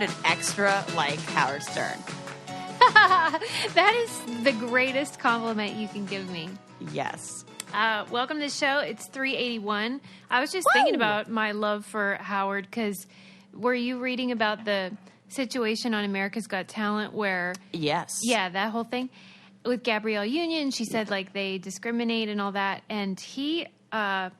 sounded extra like Howard Stern. That is the greatest compliment you can give me. Yes. Welcome to the show. It's 381. I was just thinking about my love for Howard because were you reading about the situation on America's Got Talent where... Yes. Yeah, that whole thing with Gabrielle Union. She said like they discriminate and all that. And he stuck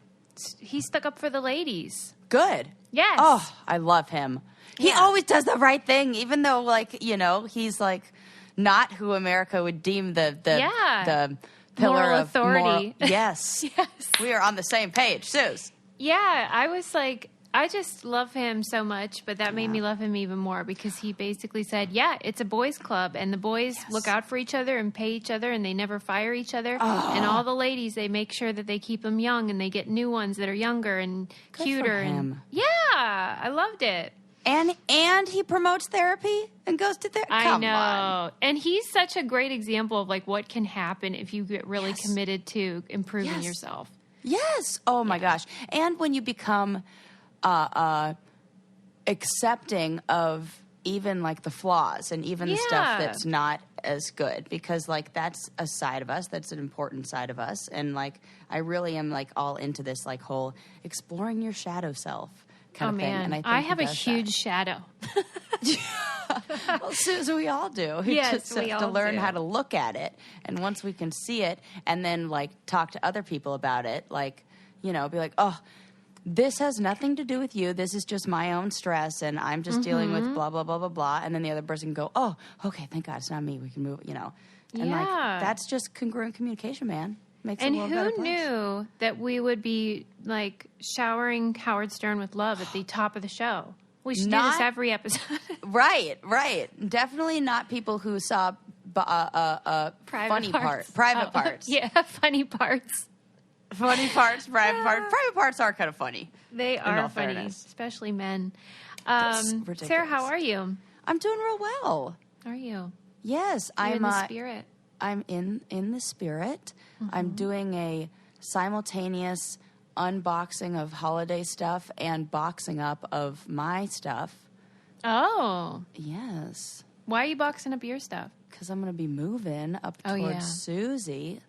up for the ladies. Good. Yes. Oh, I love him. He always does the right thing, even though, like, you know, he's like not who America would deem the pillar moral of authority. Yes. Yes. We are on the same page, Suze. Yeah, I was like, I just love him so much, but that made me love him even more because he basically said, yeah, it's a boys' club, and the boys look out for each other and pay each other, and they never fire each other. Oh. And all the ladies, they make sure that they keep them young, and they get new ones that are younger and cuter. For him. And I loved it. And he promotes therapy and goes to therapy. I know. And he's such a great example of like what can happen if you get really committed to improving yourself. Yes. Oh my gosh. And when you become accepting of even like the flaws and even the stuff that's not as good, because like that's a side of us, that's an important side of us. And like I really am like all into this like whole exploring your shadow self kind of thing. And I have a huge shadow. Well, Susan, we all do. We just have to learn how to look at it. And once we can see it and then like talk to other people about it, like, you know, be like, oh, this has nothing to do with you. This is just my own stress, and I'm just dealing with blah, blah, blah, blah, blah. And then the other person can go, oh, okay, thank God it's not me. We can move, you know. And like that's just congruent communication, man. Makes the world a better place. And who knew that we would be like showering Howard Stern with love at the top of the show? We should do this every episode. Right. Definitely not people who saw private parts. Yeah, funny parts. Funny parts, private parts. Private parts are kind of funny. They are funny, especially men. Sarah, how are you? I'm doing real well. Are you? Yes, I'm in the spirit. I'm in the spirit. Mm-hmm. I'm doing a simultaneous unboxing of holiday stuff and boxing up of my stuff. Oh. Yes. Why are you boxing up your stuff? Because I'm going to be moving up towards Susie.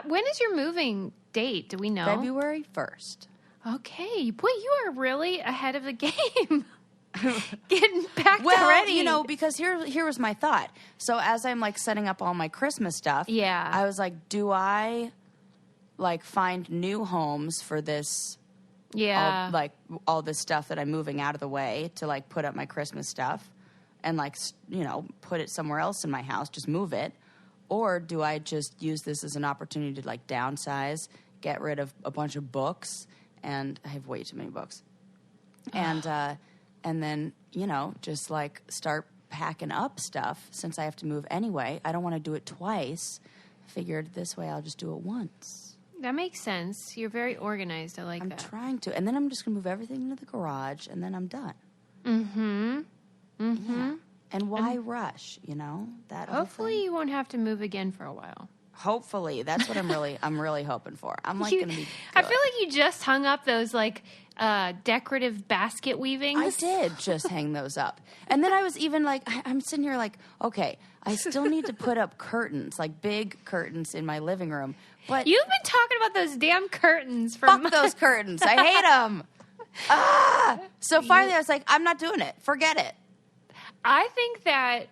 When is your moving date? Do we know? February 1st. Okay. Boy, you are really ahead of the game. Getting packed already. You know, because here was my thought. So as I'm like setting up all my Christmas stuff, I was like, do I like find new homes for this? Yeah. All this stuff that I'm moving out of the way to like put up my Christmas stuff and like, you know, put it somewhere else in my house, just move it. Or do I just use this as an opportunity to like downsize, get rid of a bunch of books, and I have way too many books, and then, you know, just like start packing up stuff since I have to move anyway. I don't want to do it twice. Figured this way I'll just do it once. That makes sense. You're very organized. I like that. I'm trying to, and then I'm just gonna move everything into the garage, and then I'm done. Mm-hmm. Mm-hmm. Yeah. And why rush, you know? Hopefully you won't have to move again for a while. Hopefully. That's what I'm really hoping for. I'm like going to be good. I feel like you just hung up those like decorative basket weavings. I did just hang those up. And then I was even like, I'm sitting here like, okay, I still need to put up curtains, like big curtains in my living room. But you've been talking about those damn curtains for months. Fuck those curtains. I hate them. So finally I was like, I'm not doing it. Forget it. I think that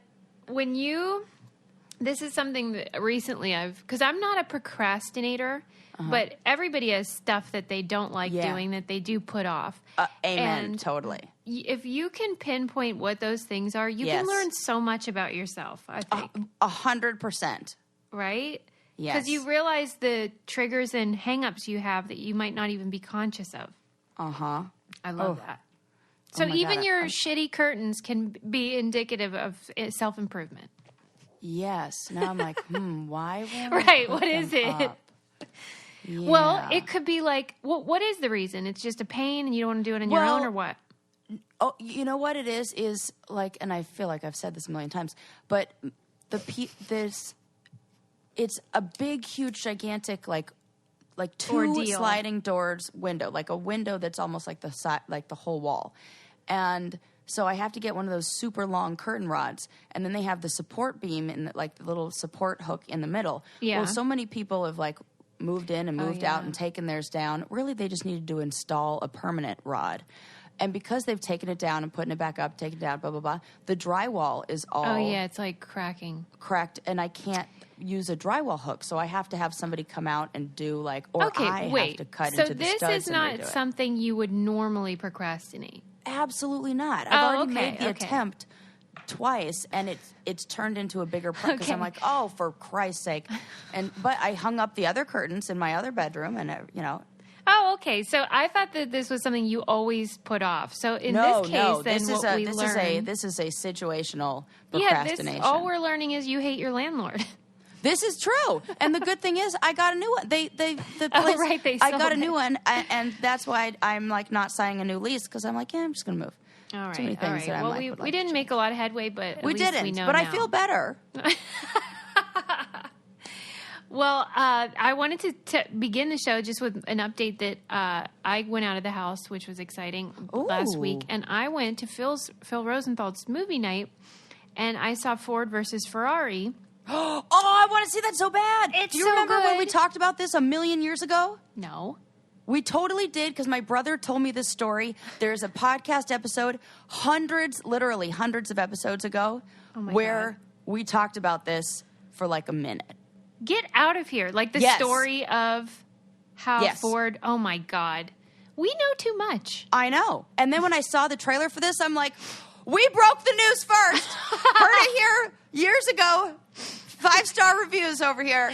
this is something that recently because I'm not a procrastinator, but everybody has stuff that they don't like doing that they do put off. Amen. And totally. If you can pinpoint what those things are, you can learn so much about yourself, I think. 100%. Right? Yes. Because you realize the triggers and hangups you have that you might not even be conscious of. Uh-huh. I love that. So even your shitty curtains can be indicative of self-improvement. Yes. Now I'm like, why? Right. What is it? Yeah. Well, it could be like, what is the reason? It's just a pain and you don't want to do it on your own, or what? Oh, you know what it is like, and I feel like I've said this a million times, but it's a big, huge, gigantic, like two ordeal. Sliding doors window, like a window that's almost like the side, like the whole wall. And So I have to get one of those super long curtain rods. And then they have the support beam and like the little support hook in the middle. Yeah. Well, so many people have like moved in and moved out and taken theirs down. Really, they just needed to install a permanent rod. And because they've taken it down and putting it back up, taken it down, blah, blah, blah, the drywall is all Oh, yeah, it's like cracking. cracked, and I can't use a drywall hook, so I have to have somebody come out and do like, or Okay, I wait. have to cut so into the studs. this is and not redo it. something you would normally procrastinate. Absolutely not. I've already okay, made the okay. attempt twice, and it's turned into a bigger part because I'm Okay. like, oh, for Christ's sake! But I hung up the other curtains in my other bedroom, and Oh, okay. So I thought that this was something you always put off. So in no, this case, no, then this is a situational yeah, procrastination. all we're learning is you hate your landlord. This is true, and the good thing is, I got a new one. The place, right, they I sold got a it. new one, and that's why I'm like not signing a new lease because I'm like, yeah, I'm just gonna move. All right, Too many things that I'm well, like, we would like didn't to make a lot of headway, but at We least didn't, we know but I now. feel better. Well, I wanted to begin the show just with an update that I went out of the house, which was exciting last Ooh. week, and I went to Phil Rosenthal's movie night, and I saw Ford versus Ferrari. Oh, I want to see that so bad. It's Do you so remember when we good. talked about this a million years ago? No. We totally did because my brother told me this story. There's a podcast episode, literally hundreds of episodes ago, my where God. we talked about this for like a minute. Get out of here. Like the Yes. story of how Yes. Ford, oh my God. We know too much. I know. And then when I saw the trailer for this, I'm like, we broke the news first. Heard it here years ago. 5-star reviews over here.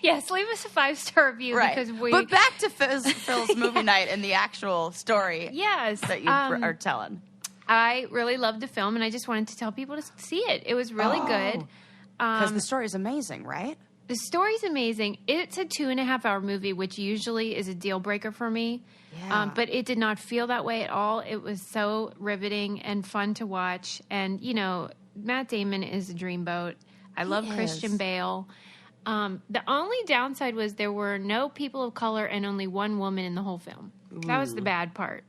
Yes, leave us a 5-star review because we. But back to Phil's movie night and the actual story Yes. that you are telling. I really loved the film, and I just wanted to tell people to see it. It was really good. Because the story is amazing, right? The story's amazing. It's a 2.5-hour movie, which usually is a deal breaker for me. Yeah. But it did not feel that way at all. It was so riveting and fun to watch. And, you know, Matt Damon is a dreamboat. I love is. Christian Bale. The only downside was there were no people of color and only one woman in the whole film. That was the bad part.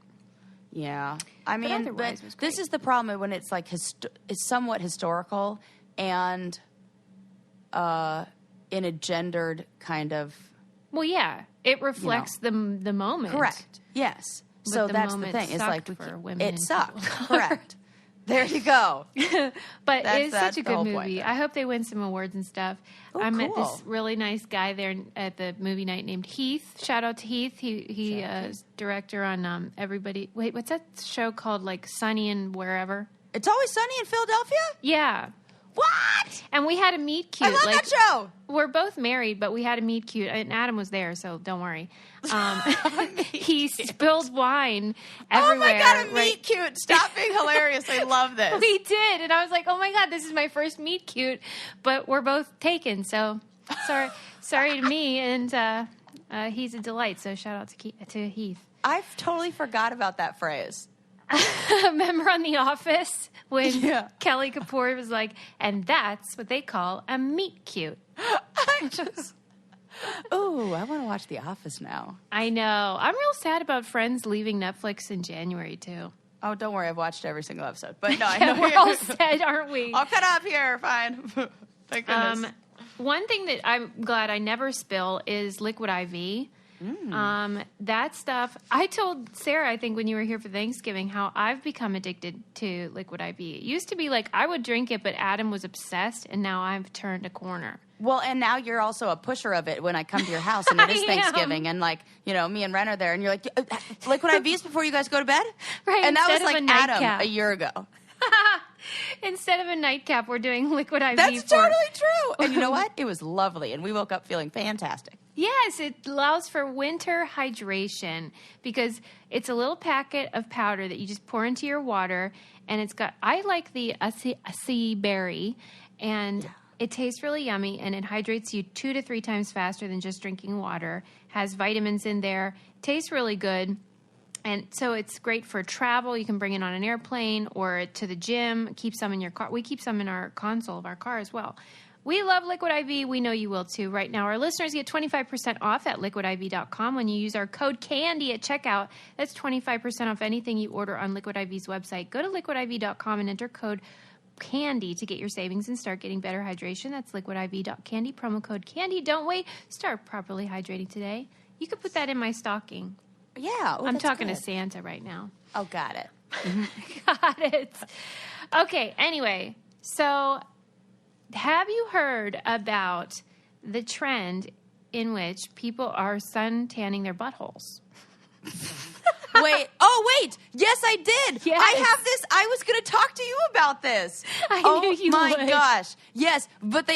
Yeah. I mean, but otherwise it was great. this is the problem when it's like it's somewhat historical and in a gendered kind of... Well, yeah, it reflects the moment. Correct. Yes. But So the that's the moment thing. It's like sucked for women it and sucked. people. Correct. There you go. But That's- it's that's such a the good whole point movie. there. I hope they win some awards and stuff. Oh, I met cool. this really nice guy there at the movie night named Heath. Shout out to Heath. He is director on Everybody. Wait, what's that show called? Like Sunny and Wherever? It's Always Sunny in Philadelphia? Yeah. What? And we had a meet cute. I love like, that show. We're both married, but we had a meet cute, and Adam was there, so don't worry. He spilled wine everywhere. Oh my God, a right- meet cute. Stop being hilarious. I love this. We did, and I was like, "Oh my God, this is my first meet cute," but we're both taken. So sorry to me, and he's a delight. So shout out to Heath. I totally forgot about that phrase. Remember on The Office when Yeah. Kelly Kapoor was like, "And that's what they call a meet cute." I just... Ooh, I want to watch The Office now. I know. I'm real sad about Friends leaving Netflix in January too. Oh, don't worry. I've watched every single episode. But no, I Yeah, know we're all sad, aren't we? I'll cut up here. Fine. Thank goodness. One thing that I'm glad I never spill is liquid IV. That stuff, I told Sarah, I think when you were here for Thanksgiving, how I've become addicted to liquid IV. It used to be like I would drink it, but Adam was obsessed, and now I've turned a corner. Well, and now you're also a pusher of it when I come to your house and it is I am. Thanksgiving and like, you know, me and Ren are there and you're like, liquid IVs before you guys go to bed? Right, And that was instead of like a Adam nightcap. a year ago. Instead of a nightcap, we're doing liquid IV. That's for- totally true. And you know what? It was lovely and we woke up feeling fantastic. Yes, it allows for winter hydration because it's a little packet of powder that you just pour into your water, and it's got. I like the acai berry, and it tastes really yummy, and it hydrates you 2 to 3 times faster than just drinking water. Has vitamins in there. Tastes really good. And so it's great for travel. You can bring it on an airplane or to the gym. Keep some in your car. We keep some in our console of our car as well. We love Liquid IV. We know you will too. Right now, our listeners get 25% off at liquidiv.com when you use our code CANDY at checkout. That's 25% off anything you order on Liquid IV's website. Go to liquidiv.com and enter code CANDY to get your savings and start getting better hydration. That's liquidiv.candy, promo code CANDY. Don't wait. Start properly hydrating today. You could put that in my stocking. Yeah. I'm talking to Santa right now. Oh, got it. Got it. Okay, anyway, so have you heard about the trend in which people are sun tanning their buttholes? Wait. Yes, I did. Yes. I have this. I was going to talk to you about this. I knew you would. Oh, my would. gosh. Yes, but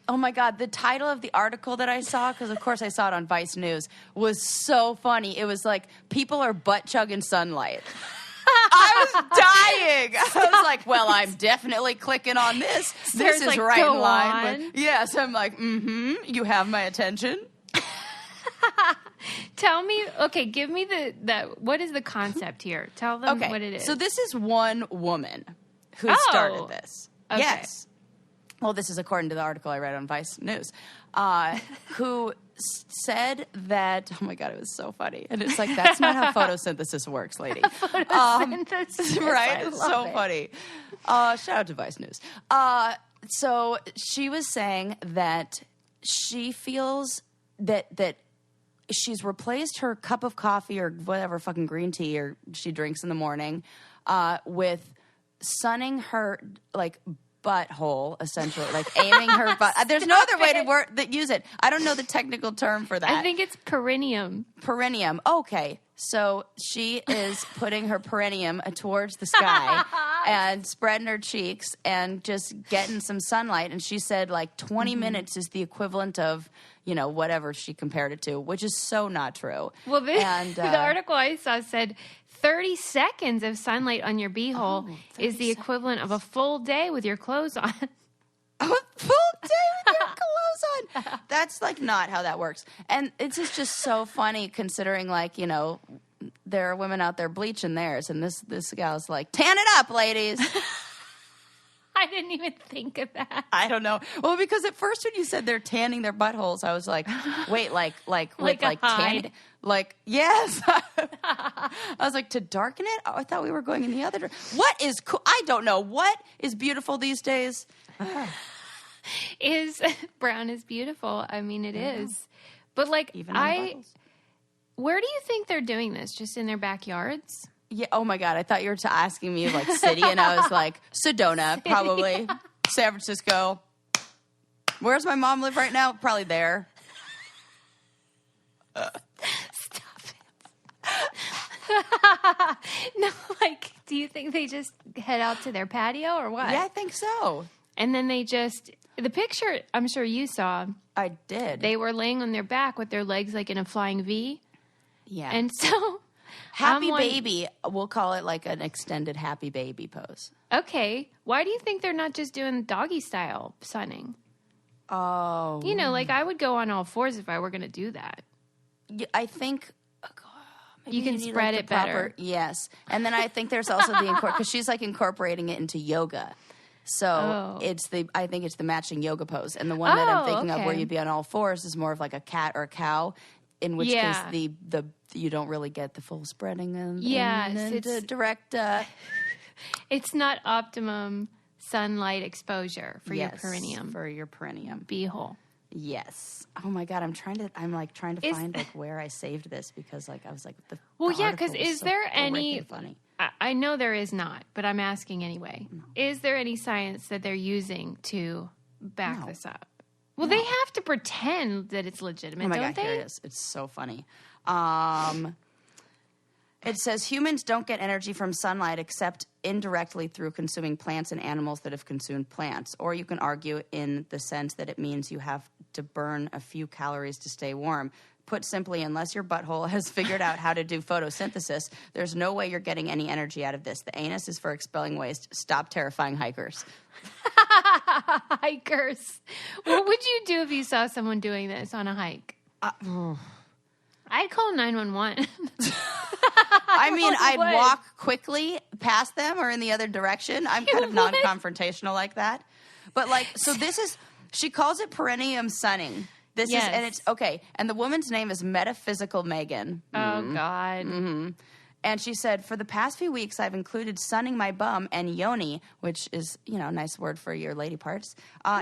oh, my God. The title of the article that I saw, because, of course, I saw it on Vice News, was so funny. It was like, people are butt-chugging sunlight. I was dying. I was like, well, I'm definitely clicking on this. This is like, right go in line. on. But yes, I'm like, you have my attention. Tell me, okay, give me what is the concept here? Tell them what it is. So this is one woman who started this. Okay. Yes. Well, this is according to the article I read on Vice News, who said that, oh my God, it was so funny. And it's like, that's not how photosynthesis works, lady. Photosynthesis. Right? I It's love so it. funny. Shout out to Vice News. So she was saying that she feels that she's replaced her cup of coffee or whatever fucking green tea or she drinks in the morning with sunning her like butthole, essentially, like aiming her butt. There's no other way to use it. I don't know the technical term for that. I think it's perineum. Perineum. Okay. So she is putting her perineum towards the sky and spreading her cheeks and just getting some sunlight. And she said like 20 minutes is the equivalent of, whatever she compared it to, which is so not true. Well, the article I saw said 30 seconds of sunlight on your beehole is the equivalent of a full day with your clothes on. A full day with your clothes on. That's like not how that works. And it's just so funny considering like, there are women out there bleaching theirs. And this gal's like, tan it up, ladies. I didn't even think of that. I don't know. Well, because at first when you said they're tanning their buttholes, I was like, wait, like with Like a hide? tan, like yes. I was like, to darken it? Oh, I thought we were going in the other direction. What is cool? I don't know. What is beautiful these days? Brown is beautiful. I mean, it is. But like, Even on the buttholes. where do you think they're doing this? Just in their backyards? Yeah. Oh my God. I thought you were asking me like city, and I was like Sedona, probably San Francisco. Where's my mom live right now? Probably there. Stop it. No, like, do you think they just head out to their patio or what? Yeah, I think so. And then the picture I'm sure you saw, I did. they were laying on their back with their legs like in a flying V. Yeah. And so happy baby. We'll call it like an extended happy baby pose. Okay. Why do you think they're not just doing doggy style sunning? Oh. Like I would go on all fours if I were going to do that. Yeah, I think maybe You can need, spread like, it the proper- better. Yes. And then I think there's also because she's like incorporating it into yoga. So I think it's the matching yoga pose. And the one that I'm thinking of where you'd be on all fours is more of like a cat or a cow, in which case the you don't really get the full spreading and Yes, the direct it's not optimum sunlight exposure for your perineum. For your perineum. Beehole. Yes. Oh my God, I'm trying to find like where I saved this because like I was like the because article was is so there any freaking funny. I know there is not, but I'm asking anyway. No. Is there any science that they're using to back No. this up? Well, they have to pretend that it's legitimate, Oh my don't God, here they? it is. It's so funny. It says humans don't get energy from sunlight except indirectly through consuming plants and animals that have consumed plants. Or you can argue in the sense that it means you have to burn a few calories to stay warm. Put simply, unless your butthole has figured out how to do photosynthesis, there's no way you're getting any energy out of this. The anus is for expelling waste. Stop terrifying hikers. Hikers. What would you do if you saw someone doing this on a hike? I'd call 911. I mean, I'd would. walk quickly past them or in the other direction. I'm kind of non-confrontational like that. But like, so she calls it perennium sunning. This is, and it's okay. And the woman's name is Metaphysical Megan. Oh, God. Mm-hmm. And she said, for the past few weeks, I've included sunning my bum and yoni, which is, a nice word for your lady parts,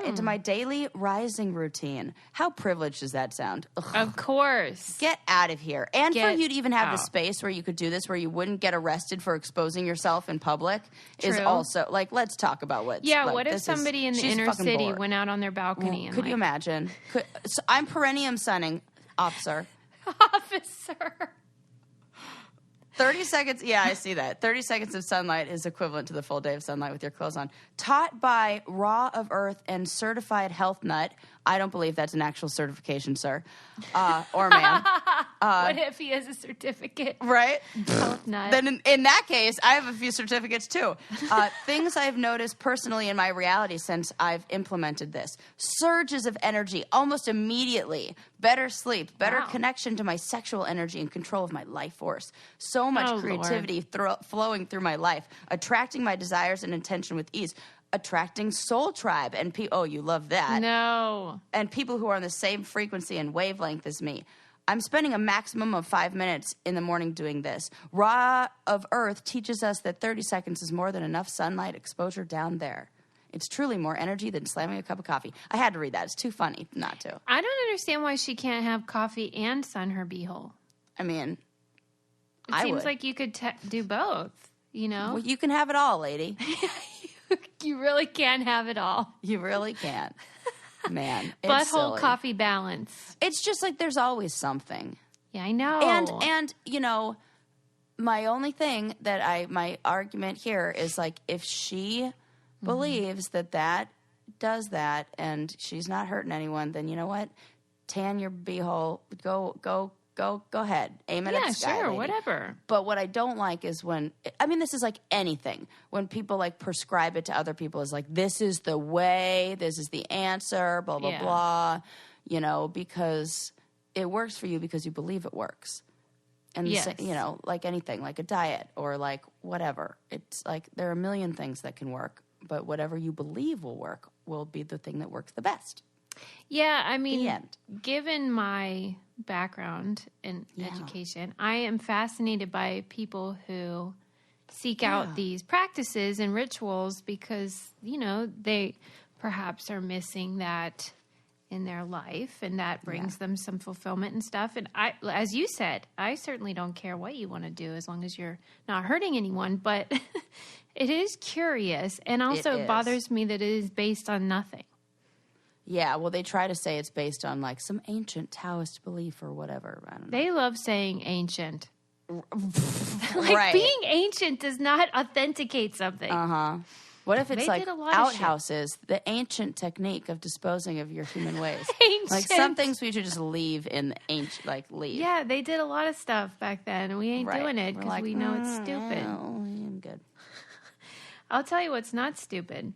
into my daily rising routine. How privileged does that sound? Ugh. Of course. Get out of here. And for you to even have the space where you could do this, where you wouldn't get arrested for exposing yourself in public, is also, like, let's talk about what's... Yeah, like, what if somebody in the inner city went out on their balcony and could you imagine? So I'm perennium sunning, officer. Officer. 30 seconds. Yeah, I see that. 30 seconds of sunlight is equivalent to the full day of sunlight with your clothes on. Taught by Raw of Earth and Certified Health Nut. I don't believe that's an actual certification, sir. Or ma'am. What if he has a certificate? Right? Health Nut. Then in that case, I have a few certificates too. Things I've noticed personally in my reality since I've implemented this. Surges of energy almost immediately. Better sleep. Better connection to my sexual energy and control of my life force. So much creativity flowing through my life. Attracting my desires and intention with ease. Attracting soul tribe and you love that. No. And people who are on the same frequency and wavelength as me. I'm spending a maximum of 5 minutes in the morning doing this. Raw of Earth teaches us that 30 seconds is more than enough sunlight exposure down there. It's truly more energy than slamming a cup of coffee. I had to read that. It's too funny not to. I don't understand why she can't have coffee and sun her beehole. I mean, it seems like you could do both, Well, you can have it all, lady. You really can have it all. You really can. Man, it's butthole silly. coffee balance. It's just like there's always something. Yeah, I know. And my only thing my argument here is like if she believes that does that and she's not hurting anyone, then you know what? Tan your beehole. Go ahead. Aim it at the sky. Yeah, sure, lady. whatever. But what I don't like is this is like anything. When people like prescribe it to other people as like, this is the way, this is the answer, blah, blah, blah, because it works for you because you believe it works. And, like anything, like a diet or like whatever. It's like there are a million things that can work, but whatever you believe will work will be the thing that works the best. Yeah, I mean, given my background in education, I am fascinated by people who seek out these practices and rituals because, they perhaps are missing that in their life and that brings them some fulfillment and stuff. And as you said, I certainly don't care what you want to do as long as you're not hurting anyone, but it is curious. And also it bothers me that it is based on nothing. Yeah, well, they try to say it's based on, like, some ancient Taoist belief or whatever. I don't know. They love saying ancient. Being ancient does not authenticate something. Uh-huh. What if it's, like, outhouses, the ancient technique of disposing of your human waste? Ancient. Like, some things we should just leave in the leave. Yeah, they did a lot of stuff back then, and we ain't doing it because we know it's stupid. I'm good. I'll tell you what's not stupid.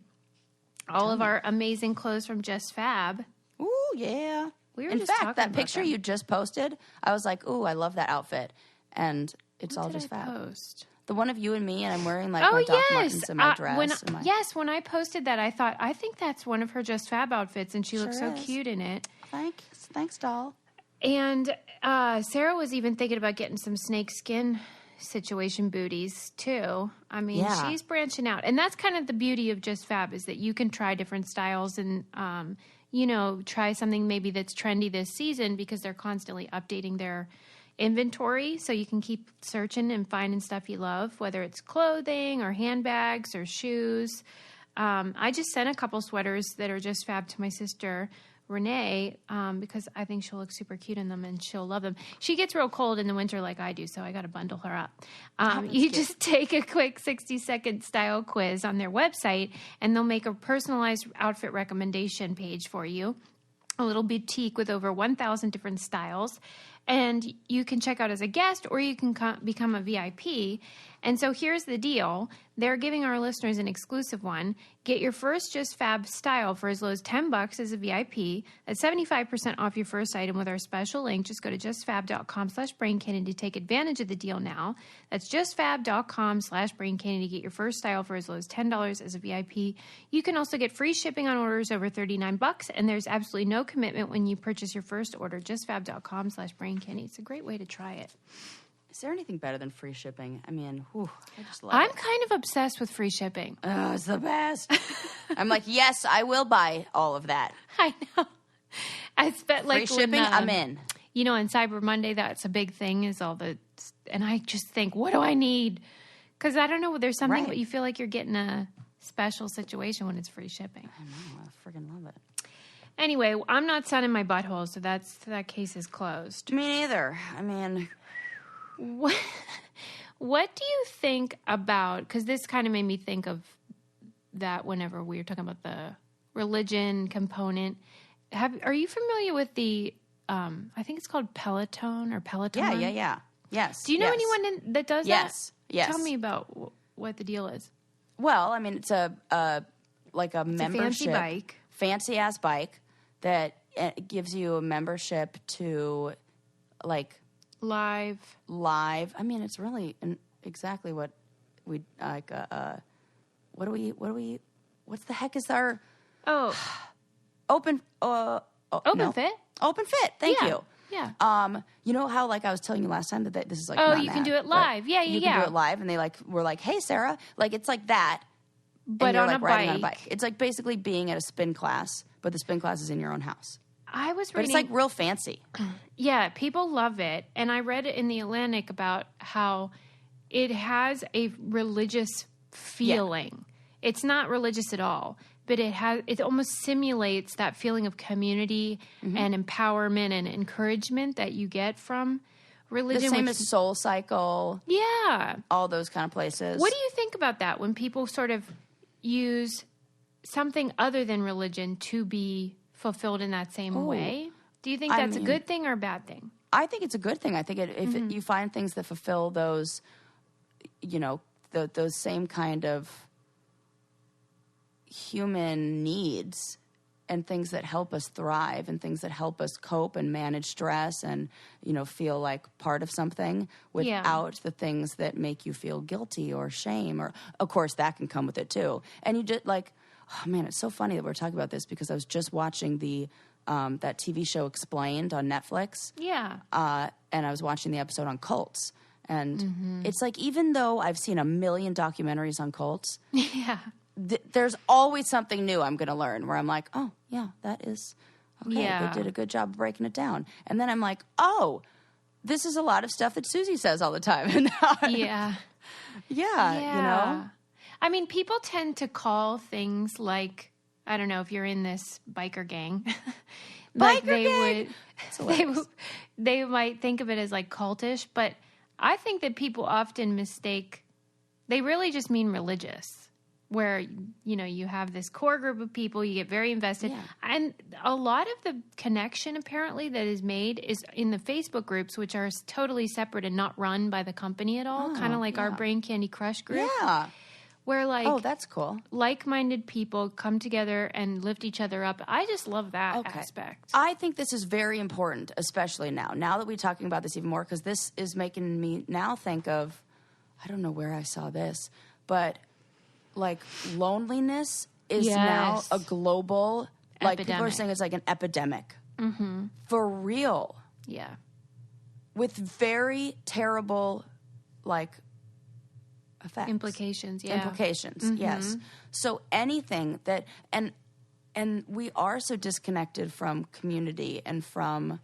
All of our amazing clothes from Just Fab. Ooh, yeah. We were in just fact, talking that about picture you just posted, I was like, ooh, I love that outfit. And it's all Just Fab. Post? The one of you and me, and I'm wearing like my Doc Martens and my dress. When I posted that, I thought, I think that's one of her Just Fab outfits, and she looks so cute in it. Thanks, doll. And Sarah was even thinking about getting some snake skin situation booties too. I mean, she's branching out, and that's kind of the beauty of Just Fab is that you can try different styles and try something maybe that's trendy this season because they're constantly updating their inventory, so you can keep searching and finding stuff you love, whether it's clothing or handbags or shoes. I just sent a couple sweaters that are Just Fab to my sister Renee, because I think she'll look super cute in them and she'll love them. She gets real cold in the winter like I do, so I got to bundle her up. You just take a quick 60-second style quiz on their website, and they'll make a personalized outfit recommendation page for you. A little boutique with over 1,000 different styles. And you can check out as a guest or you can become a VIP. And so here's the deal. They're giving our listeners an exclusive one. Get your first Just Fab style for as low as $10 as a VIP. That's 75% off your first item with our special link. Just go to justfab.com/braincandy to take advantage of the deal now. That's justfab.com/braincandy to get your first style for as low as $10 as a VIP. You can also get free shipping on orders over $39, and there's absolutely no commitment when you purchase your first order. Justfab.com/braincandy. It's a great way to try it. Is there anything better than free shipping? I mean, I just love I'm it. kind of obsessed with free shipping. Oh, it's the best. I'm like, yes, I will buy all of that. I know. I spent Free shipping, I'm in. You know, on Cyber Monday, that's a big thing is and I just think, what do I need? Because I don't know, there's something, but you feel like you're getting a special situation when it's free shipping. I know, I freaking love it. Anyway, I'm not sunning my butthole, so that case is closed. Me neither. I mean... What do you think about, because this kind of made me think of that whenever we were talking about the religion component. Are you familiar with the, I think it's called Peloton or Peloton? Yeah. Yes. Do you know anyone that does that? Yes. Tell me about what the deal is. Well, I mean, it's a membership. Fancy-ass bike that gives you a membership to, like... Live. I mean, it's really exactly what we like. What's the heck is our open fit? Open fit. Thank you. Yeah. You know how like I was telling you last time that this is like you can do it live. Yeah. You can do it live, and they were like, hey Sarah, like it's like that, but on, like, riding on a bike. It's like basically being at a spin class, but the spin class is in your own house. I was reading, but it's like real fancy. Yeah, people love it. And I read it in the Atlantic about how it has a religious feeling. Yeah. It's not religious at all, but it almost simulates that feeling of community and empowerment and encouragement that you get from religion. The same as Soul Cycle. Yeah. All those kind of places. What do you think about that when people sort of use something other than religion to be fulfilled in that same way? Do you think that's a good thing or a bad thing? I think it's a good thing. I think if you find things that fulfill those, those same kind of human needs and things that help us thrive and things that help us cope and manage stress and, feel like part of something without the things that make you feel guilty or shame. Or, of course, that can come with it too. And you just like... Oh, man, it's so funny that we're talking about this because I was just watching that TV show Explained on Netflix. Yeah. And I was watching the episode on cults. And it's like, even though I've seen a million documentaries on cults, there's always something new I'm going to learn where I'm like, oh, yeah, that is, okay, they did a good job of breaking it down. And then I'm like, oh, this is a lot of stuff that Susie says all the time. Yeah, I mean, people tend to call things like, I don't know if you're in this biker gang, like they might think of it as like cultish, but I think that people often mistake, they really just mean religious, where, you have this core group of people, you get very invested. Yeah. And a lot of the connection apparently that is made is in the Facebook groups, which are totally separate and not run by the company at all, kind of like our Brain Candy Crush group. Yeah. Where that's cool. Like-minded people come together and lift each other up. I just love that aspect. I think this is very important, especially now. Now that we're talking about this even more, because this is making me now think of, I don't know where I saw this, but like loneliness is now a global, like people are saying it's like an epidemic. Mm-hmm. For real. Yeah. With very terrible, like, effects. Implications, yes. So anything that and we are so disconnected from community and from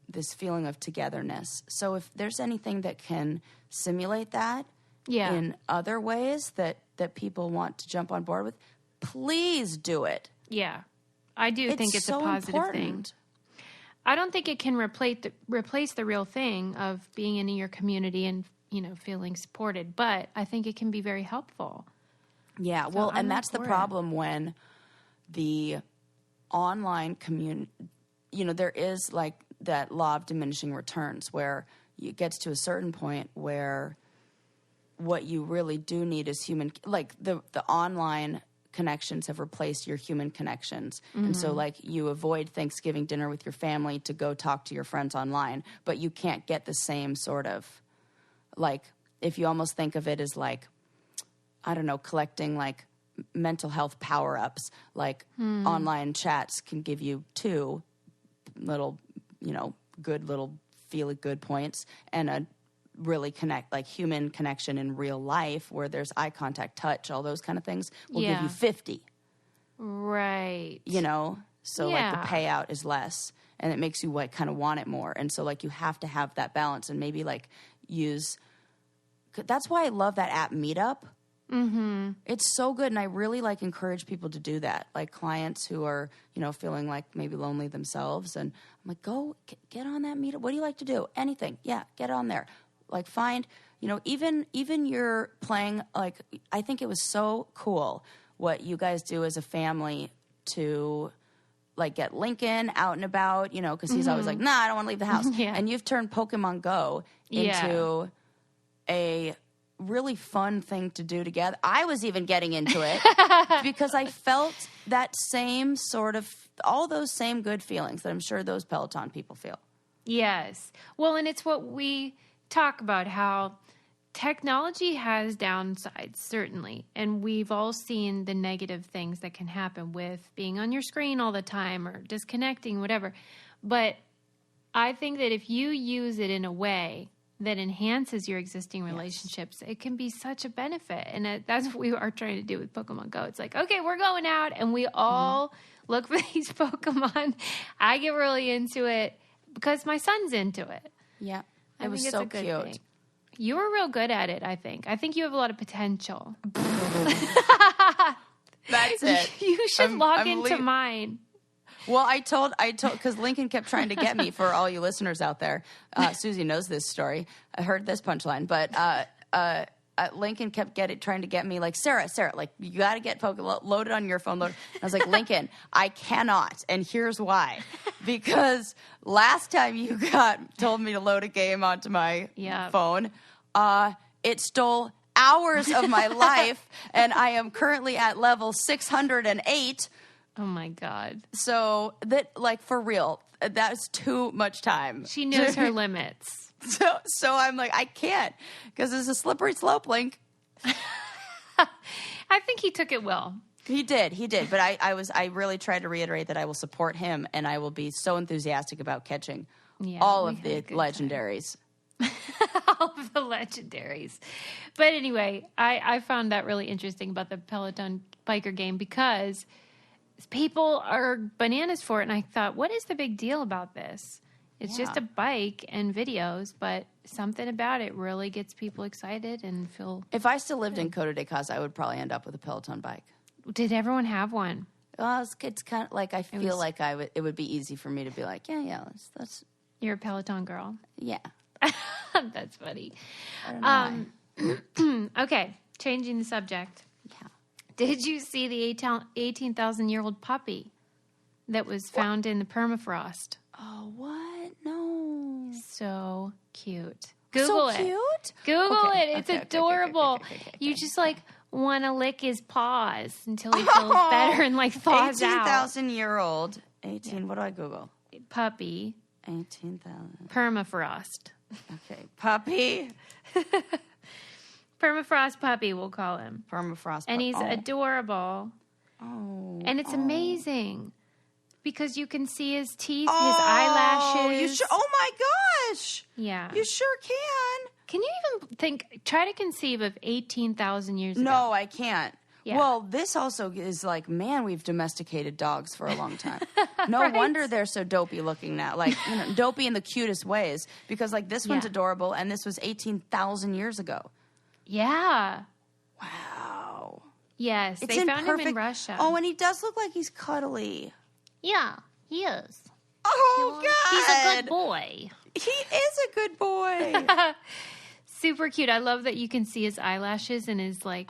this feeling of togetherness. So if there's anything that can simulate that in other ways that people want to jump on board with, please do it. Yeah. I do think it's so a positive thing. I don't think it can replace the real thing of being in your community and feeling supported, but I think it can be very helpful. Yeah, well, and that's the problem when the online community, there is like that law of diminishing returns, where it gets to a certain point where what you really do need is human, like the online connections have replaced your human connections. And so like you avoid Thanksgiving dinner with your family to go talk to your friends online, but you can't get the same sort of, like, if you almost think of it as like, I don't know, collecting like mental health power-ups, like online chats can give you 2 little, good little feel-good points, and a really like human connection in real life where there's eye contact, touch, all those kind of things will give you 50. Right. So like the payout is less, and it makes you like kind of want it more. And so like you have to have that balance, and maybe like that's why I love that app Meetup. Mm-hmm. It's so good, and I really like encourage people to do that, like clients who are feeling like maybe lonely themselves, and I'm like, go get on that Meetup. What do you like to do? Anything. Yeah, get on there. Like find, even you're playing, like, I think it was so cool what you guys do as a family to like get Lincoln out and about, because he's always like, nah, I don't want to leave the house. And you've turned Pokemon Go into a really fun thing to do together. I was even getting into it because I felt that same sort of, all those same good feelings that I'm sure those Peloton people feel. Yes. Well, and it's what we talk about, how technology has downsides, certainly. And we've all seen the negative things that can happen with being on your screen all the time or disconnecting, whatever. But I think that if you use it in a way that enhances your existing relationships, it can be such a benefit. And that's what we are trying to do with Pokemon Go. It's like, okay, we're going out and we all look for these Pokemon. I get really into it because my son's into it. Yeah. It was so cute. Thing. You were real good at it, I think. I think you have a lot of potential. That's it. You should log into mine. Well, I told, because Lincoln kept trying to get me, for all you listeners out there. Susie knows this story. I heard this punchline, but Lincoln kept trying to get me, like, Sarah, like, you got to get Pokemon loaded on your phone. I was like, Lincoln, I cannot, and here's why. Because last time you told me to load a game onto my phone, it stole hours of my life, and I am currently at level 608. Oh my God. So that, like, for real, that's too much time. She knows her limits. So I'm like, I can't, because it's a slippery slope, Link. I think he took it well. He did. But I really tried to reiterate that I will support him, and I will be so enthusiastic about catching all of the legendaries. All of the legendaries. But anyway, I found that really interesting about the Peloton biker game, because people are bananas for it. And I thought, what is the big deal about this? It's just a bike and videos, but something about it really gets people excited and feel... If I still lived in Coto de Casa, I would probably end up with a Peloton bike. Did everyone have one? Well, it's kind of like, I feel like it would be easy for me to be like, that's... You're a Peloton girl. Yeah. That's funny. I don't know why. Okay, changing the subject. Yeah. Did you see the 18,000-year-old puppy that was found in the permafrost? Oh, what? No. So cute. Google it. So cute? Google it. It's adorable. You just like want to lick his paws until he feels better and like thaws out. 18,000-year-old. 18. What do I Google? Puppy. 18,000. Permafrost. Okay. Puppy. Permafrost puppy, we'll call him. Permafrost. And he's adorable. Oh. And it's amazing because you can see his teeth, his eyelashes. Oh my gosh. Yeah. You sure can. Can you even try to conceive of 18,000 years ago? No, I can't. Yeah. Well, this also is like, man, we've domesticated dogs for a long time. No wonder they're so dopey looking now. Like, dopey in the cutest ways. Because, like, this one's adorable, and this was 18,000 years ago. Yeah. Wow. Yes, they found him in Russia. Oh, and he does look like he's cuddly. Yeah, he is. Oh, God. He's a good boy. He is a good boy. Super cute. I love that you can see his eyelashes and his, like,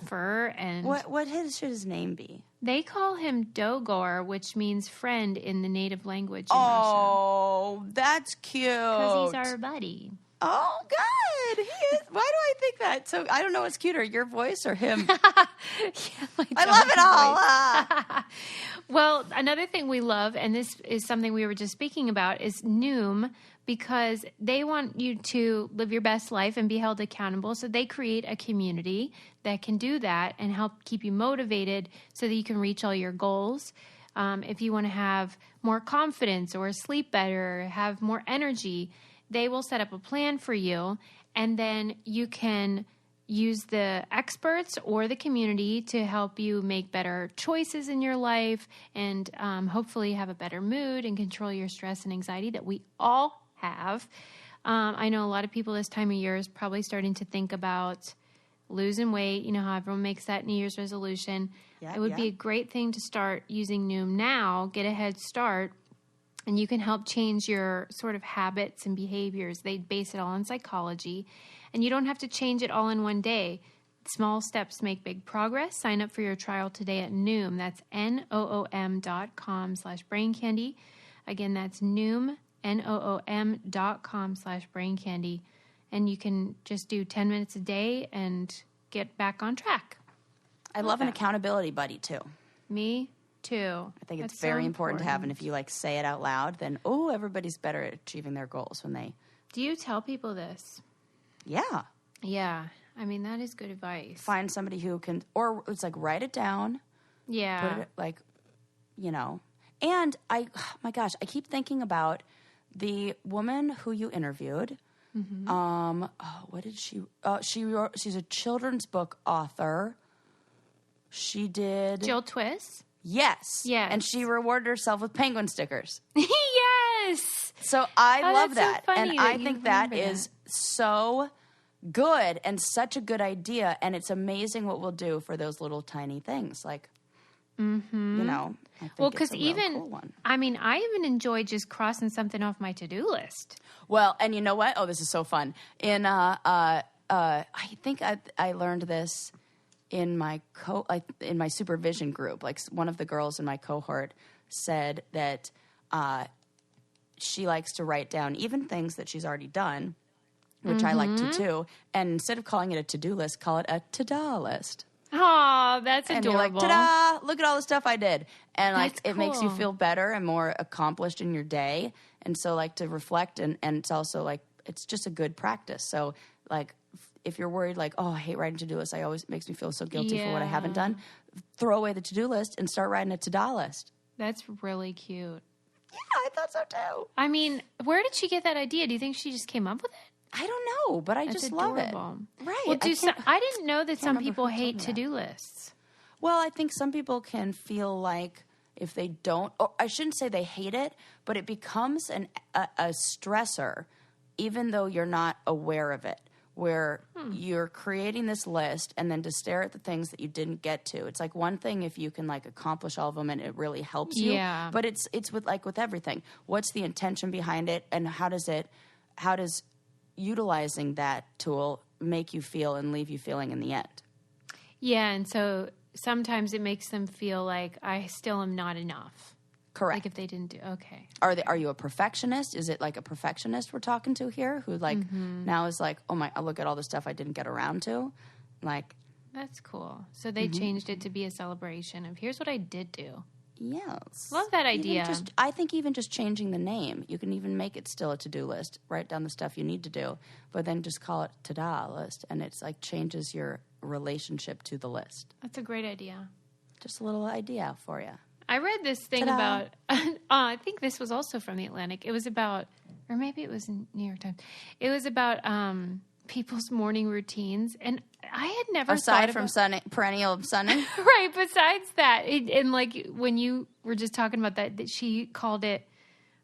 fur. And what should his name be? They call him Dogor, which means friend in the native language in Russia. Oh, that's cute. Because he's our buddy. Oh, good. He is. Why do I think that? So I don't know what's cuter, your voice or him? I love it all. Well, another thing we love, and this is something we were just speaking about, is Noom, because they want you to live your best life and be held accountable. So they create a community that can do that and help keep you motivated so that you can reach all your goals. If you want to have more confidence or sleep better, or have more energy, they will set up a plan for you, and then you can use the experts or the community to help you make better choices in your life and hopefully have a better mood and control your stress and anxiety that we all have. I know a lot of people this time of year is probably starting to think about losing weight. You know how everyone makes that New Year's resolution. It would be a great thing to start using Noom now, get a head start, and you can help change your sort of habits and behaviors. They base it all on psychology, and you don't have to change it all in one day. Small steps make big progress. Sign up for your trial today at Noom. That's noom.com/braincandy. Again, that's Noom, noom.com/braincandy. And you can just do 10 minutes a day and get back on track. I love an accountability buddy, too. Me too. I think it's very important to have, and if you say it out loud, then everybody's better at achieving their goals when they. Do you tell people this? Yeah. I mean, that is good advice. Find somebody who can, or it's write it down. Yeah. Put it and oh my gosh, I keep thinking about the woman who you interviewed. Mm-hmm. What did she? She's a children's book author. She did Jill Twiss. Yes. And she rewarded herself with penguin stickers. Yes. So I love that. So funny and I think that is so good and such a good idea. And it's amazing what we'll do for those little tiny things. I think because cool one. I mean, I even enjoy just crossing something off my to-do list. Well, and you know what? Oh, this is so fun. I think I learned this in my supervision group. One of the girls in my cohort said that she likes to write down even things that she's already done, which I like to do. And instead of calling it a to-do list, call it a ta-da list. Oh, that's adorable. And you're like, ta-da, look at all the stuff I did. And it makes you cool. feel better and more accomplished in your day. And so to reflect and it's also it's just a good practice. So if you're worried I hate writing to-do lists, it makes me feel so guilty for what I haven't done, throw away the to-do list and start writing a ta-da list. That's really cute. Yeah, I thought so too. I mean, where did she get that idea? Do you think she just came up with it? I don't know, but I just love it. Right. Well, I didn't know that some people hate to-do lists. Well, I think some people can feel like if they don't, or I shouldn't say they hate it, but it becomes a stressor, even though you're not aware of it, where you're creating this list and then to stare at the things that you didn't get to. It's one thing if you can accomplish all of them and it really helps you. Yeah. But it's with everything. What's the intention behind it, and how does utilizing that tool make you feel and leave you feeling in the end? Yeah, and so sometimes it makes them feel like I still am not enough. Correct. If they didn't do, okay. Are you a perfectionist? Is it a perfectionist we're talking to here who now is oh my, I look at all the stuff I didn't get around to, That's cool. So they changed it to be a celebration of here's what I did do. Yes. Love that idea. I think even just changing the name, you can even make it still a to-do list. Write down the stuff you need to do, but then just call it ta-da list, and it's changes your relationship to the list. That's a great idea. Just a little idea for you. I read this thing Ta-da. about, I think this was also from The Atlantic. It was about, or maybe it was in New York Times. It was about people's morning routines, and I had never aside from perennial sunning. Right. Besides that, and when you were just talking about that she called it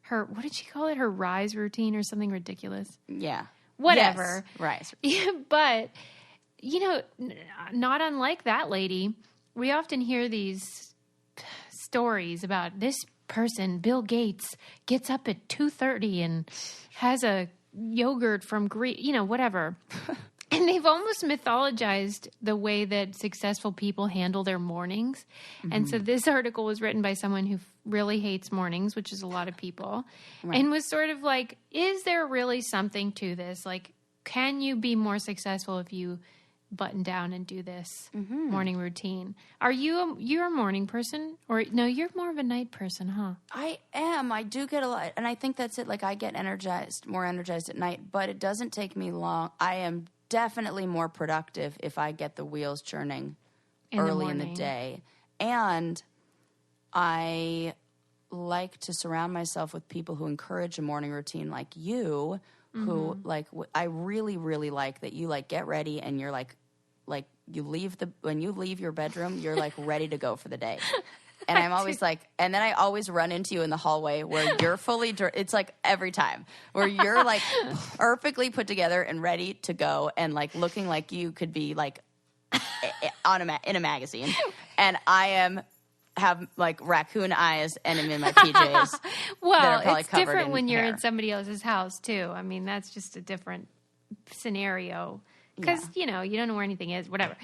what did she call it? Her rise routine or something ridiculous. Yeah. Whatever. Yes, rise. Yeah, but not unlike that lady, we often hear these stories about this person, Bill Gates, gets up at 2:30 and has a yogurt from Greece, whatever. And And they've almost mythologized the way that successful people handle their mornings. Mm-hmm. And so this article was written by someone who really hates mornings, which is a lot of people, right. And was sort of like, is there really something to this? Like, can you be more successful if you button down and do this morning routine? Are you're a morning person, or no, you're more of a night person, huh? I am. I do get a lot, and I think that's it. Like, I get more energized at night, but it doesn't take me long. I am definitely more productive if I get the wheels churning early in the day. And I like to surround myself with people who encourage a morning routine, like you, who like, I really, really like that you like get ready and you're like when you leave your bedroom, you're like ready to go for the day. And I'm always like, and then I always run into you in the hallway where you're fully, it's like every time where you're like perfectly put together and ready to go and like looking like you could be like in a magazine. And I have like raccoon eyes and I'm in my PJs. Well, it's different when you're in somebody else's house too. I mean, that's just a different scenario because, you know, you don't know where anything is, whatever.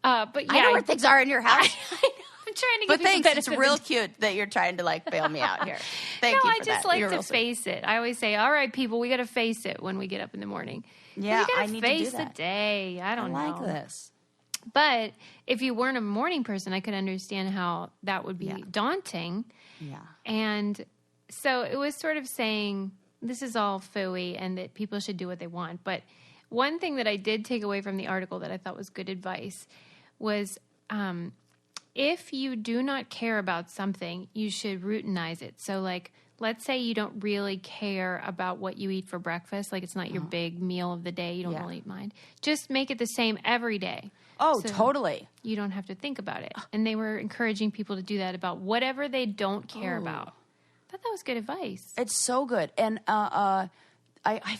But yeah. I know where things are in your house. I know. I'm trying to give you thanks. It's real cute that you're trying to like bail me out here. Thank you for I just that. like to face it. I always say, all right, people, we got to face it when we get up in the morning. Yeah, I need to face the day. I don't know. I like this. But if you weren't a morning person, I could understand how that would be daunting. Yeah. And so it was sort of saying this is all phooey and that people should do what they want. But one thing that I did take away from the article that I thought was good advice was if you do not care about something, you should routinize it. So, like, let's say you don't really care about what you eat for breakfast. Like, it's not your big meal of the day. You don't really mind. Just make it the same every day. Oh, so totally. You don't have to think about it. And they were encouraging people to do that about whatever they don't care about. I thought that was good advice. It's so good. And I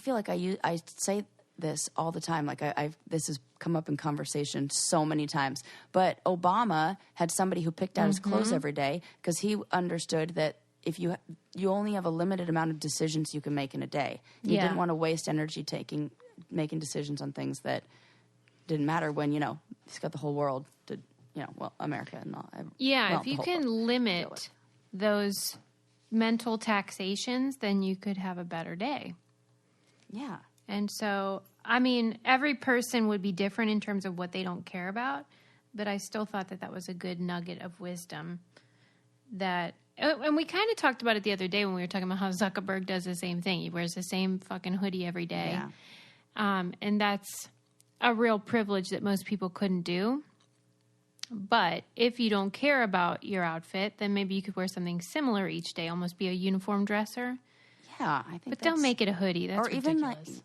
feel like I say this all the time. Like this has come up in conversation so many times. But Obama had somebody who picked out his clothes every day because he understood that if you only have a limited amount of decisions you can make in a day. He didn't want to waste energy making decisions on things that didn't matter when, you know, he's got the whole world to, you know, well, America and all. Yeah, if you can limit those mental taxations, then you could have a better day. Yeah. And so, I mean, every person would be different in terms of what they don't care about, but I still thought that was a good nugget of wisdom that, and we kind of talked about it the other day when we were talking about how Zuckerberg does the same thing. He wears the same fucking hoodie every day. Yeah. And that's a real privilege that most people couldn't do. But if you don't care about your outfit, then maybe you could wear something similar each day, almost be a uniform dresser. Yeah, I think. But don't make it a hoodie. That's ridiculous.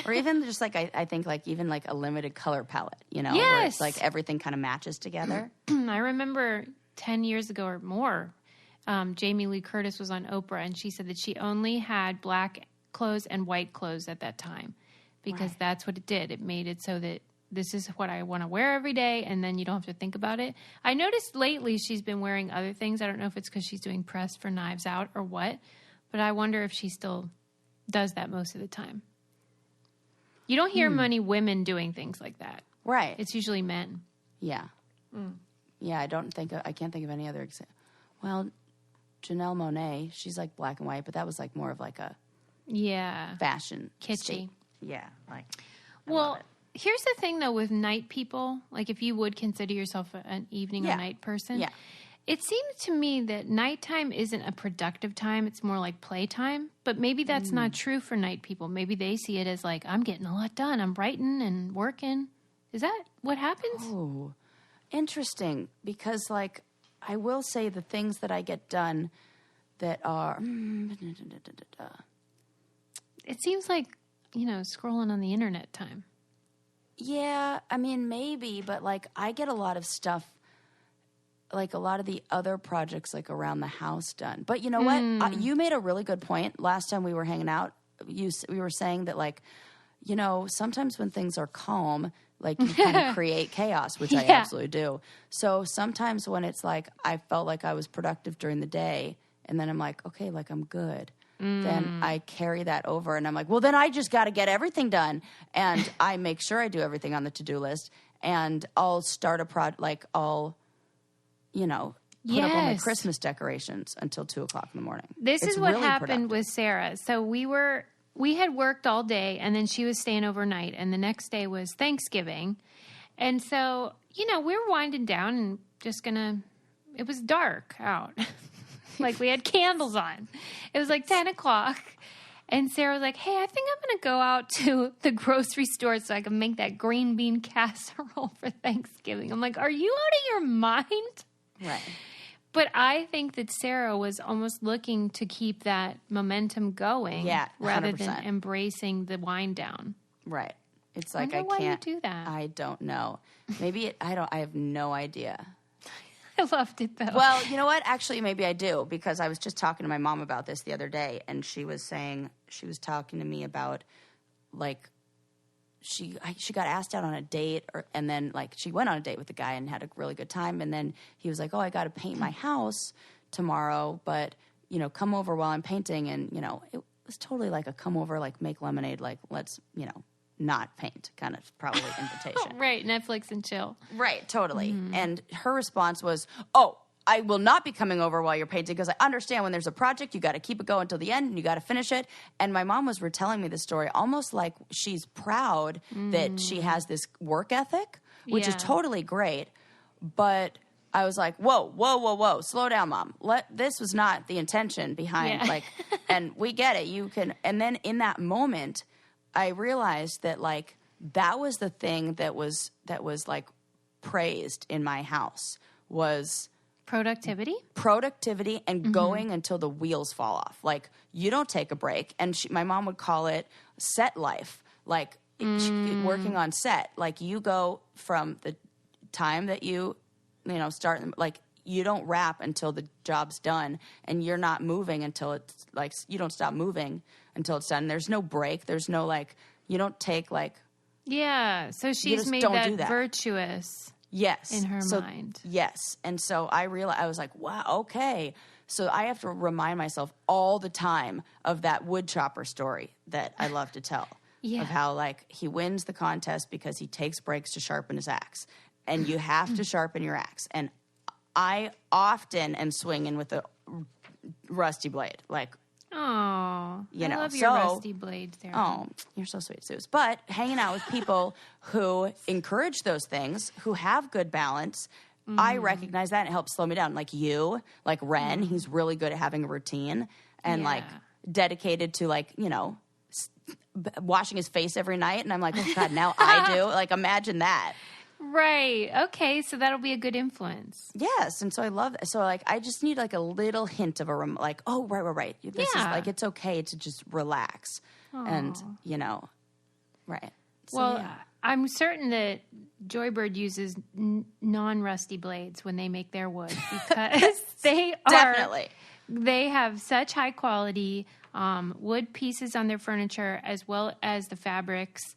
Or even just like I think like even like a limited color palette, you know, yes. where it's like everything kind of matches together. I remember 10 years ago or more, Jamie Lee Curtis was on Oprah, and she said that she only had black clothes and white clothes at that time because that's what it did. It made it so that this is what I want to wear every day, and then you don't have to think about it. I noticed lately she's been wearing other things. I don't know if it's because she's doing press for Knives Out or what, but I wonder if she still does that most of the time. You don't hear many women doing things like that. Right. It's usually men. Yeah. Yeah, I can't think of any other example. Well, Janelle Monáe, she's like black and white, but that was like more of like a fashion. Kitschy. State. Yeah. Like, well, here's the thing though with night people, like if you would consider yourself an evening or night person. Yeah. It seems to me that nighttime isn't a productive time. It's more like playtime. But maybe that's not true for night people. Maybe they see it as like, I'm getting a lot done. I'm writing and working. Is that what happens? Oh, interesting. Because, like, I will say the things that I get done that are... It seems like, you know, scrolling on the internet time. Yeah, I mean, maybe. But, like, I get a lot of stuff, like a lot of the other projects like around the house done. But you know what? You made a really good point last time we were hanging out. We were saying that like, you know, sometimes when things are calm, like you kind of create chaos, which I absolutely do. So sometimes when it's like, I felt like I was productive during the day and then I'm like, okay, like I'm good. then I carry that over, and I'm like, well, then I just got to get everything done, and I make sure I do everything on the to-do list, and I'll start a project, like I'll, put up all my Christmas decorations until 2:00 in the morning. This is what really happened productive. with Sarah. So we had worked all day, and then she was staying overnight, and the next day was Thanksgiving. And so, we were winding down and it was dark out. Like we had candles on. It was like 10 o'clock. And Sarah was like, hey, I think I'm going to go out to the grocery store so I can make that green bean casserole for Thanksgiving. I'm like, are you out of your mind? Right. But I think that Sarah was almost looking to keep that momentum going, rather than embracing the wind down. Right. It's like I why you do that. I don't know. Maybe I have no idea. I loved it though. Well, you know what? Actually, maybe I do, because I was just talking to my mom about this the other day, and she was talking to me about, like, she got asked out on a date, and then, like, she went on a date with the guy and had a really good time, and then he was like, oh, I got to paint my house tomorrow, but, come over while I'm painting, and, it was totally like a come over, like, make lemonade, like, let's, not paint kind of probably invitation. Right, Netflix and chill. Right, totally. Mm-hmm. And her response was, oh, I will not be coming over while you're painting, because I understand when there's a project, you got to keep it going until the end and you got to finish it. And my mom was retelling me this story almost like she's proud that she has this work ethic, which is totally great. But I was like, whoa, slow down, Mom. This was not the intention behind, and we get it. You can, and then in that moment, I realized that, like, that was the thing that was like praised in my house was productivity and going until the wheels fall off. Like, you don't take a break. And my mom would call it set life. Like, working on set. Like, you go from the time that you start, like, you don't wrap until the job's done, and you're not moving until it's, like, you don't stop moving until it's done. There's no break. There's no, like, you don't take, like... Yeah, so she's made that virtuous in her mind. Yes, and so I realized, I was like, wow, okay. So I have to remind myself all the time of that wood chopper story that I love to tell. Of how, like, he wins the contest because he takes breaks to sharpen his axe. And you have to sharpen your axe. And I often am swinging with a rusty blade. Like, oh, I love your rusty blade, Sarah. Oh, you're so sweet, Suze. But hanging out with people who encourage those things, who have good balance, I recognize that, and it helps slow me down. Like you, like Ren, he's really good at having a routine and, like, dedicated to, like, washing his face every night. And I'm like, oh, God, now I do. Like, imagine that. Right. Okay. So that'll be a good influence. Yes. And so I love that. So, like, I just need, like, a little hint of like, oh, right. This is, like, it's okay to just relax. Aww. And, right. So, well, I'm certain that Joybird uses non-rusty blades when they make their wood, because they have such high quality wood pieces on their furniture, as well as the fabrics.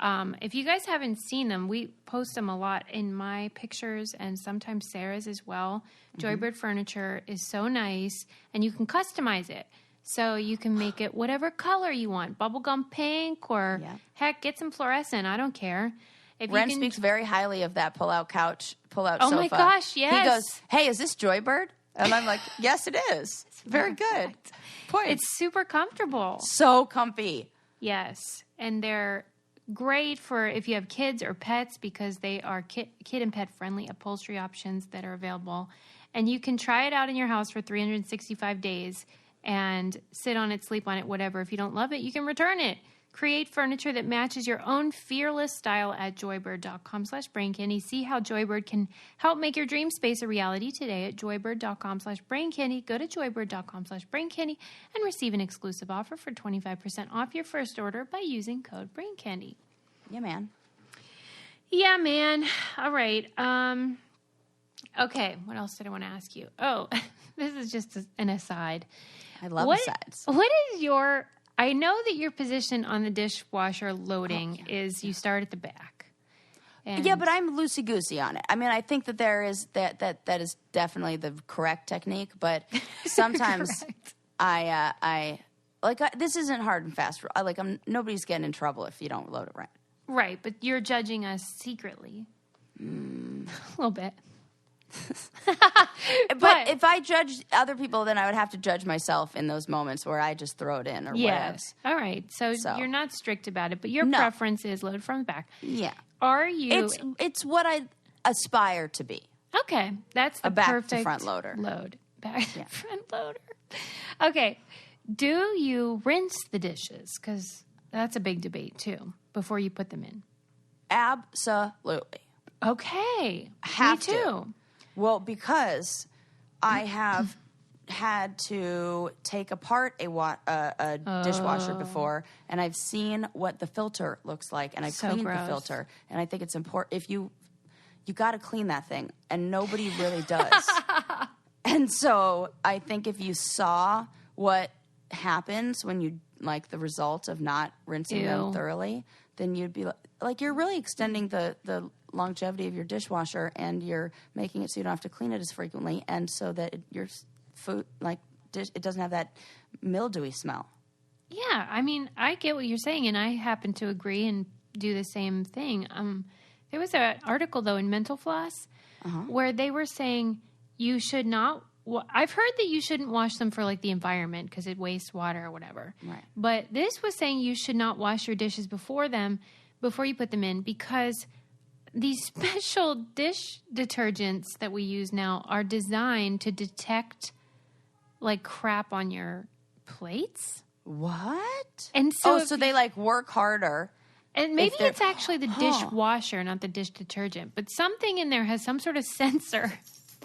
If you guys haven't seen them, we post them a lot in my pictures and sometimes Sarah's as well. Joybird furniture is so nice, and you can customize it. So you can make it whatever color you want, bubblegum pink, or heck, get some fluorescent. I don't care. Ren speaks very highly of that pull-out sofa. Oh my gosh, yes. He goes, hey, is this Joybird? And I'm like, yes, it is. It's very good. Point. It's super comfortable. So comfy. Yes. And they're great for if you have kids or pets, because they are kid and pet friendly upholstery options that are available. And you can try it out in your house for 365 days and sit on it, sleep on it, whatever. If you don't love it, you can return it. Create furniture that matches your own fearless style at joybird.com/braincandy. See how Joybird can help make your dream space a reality today at joybird.com/braincandy. Go to joybird.com/braincandy and receive an exclusive offer for 25% off your first order by using code braincandy. Yeah, man. Yeah, man. All right. Okay. What else did I want to ask you? Oh, this is just an aside. I love asides. What is your... I know that your position on the dishwasher loading is you start at the back. Yeah, but I'm loosey-goosey on it. I mean, I think that there is that is definitely the correct technique, but sometimes I Like, this isn't hard and fast. Nobody's getting in trouble if you don't load it right. Right, but you're judging us secretly. A little bit. But if I judged other people, then I would have to judge myself in those moments where I just throw it in or whatever. All right. So you're not strict about it, but your preference is load from the back. Yeah. Are you? It's what I aspire to be. Okay. That's the back perfect to front loader. Back to front loader. Okay. Do you rinse the dishes? Because that's a big debate too, before you put them in. Absolutely. Okay. Have Me too. to. Well, because I have had to take apart a dishwasher before, and I've seen what the filter looks like, and I've cleaned the filter, and I think it's important. If you got to clean that thing, and nobody really does. And so I think if you saw what happens when you, like, the result of not rinsing them thoroughly, then you'd be like you're really extending the longevity of your dishwasher, and you're making it so you don't have to clean it as frequently, and so that your food, it doesn't have that mildewy smell. Yeah, I mean, I get what you're saying, and I happen to agree and do the same thing. There was an article, though, in Mental Floss where they were saying you should not... I've heard that you shouldn't wash them for, like, the environment because it wastes water or whatever. Right. But this was saying you should not wash your dishes before you put them in, because these special dish detergents that we use now are designed to detect, like, crap on your plates. What? And so so they, like, work harder. And maybe it's actually the dishwasher, not the dish detergent. But something in there has some sort of sensor.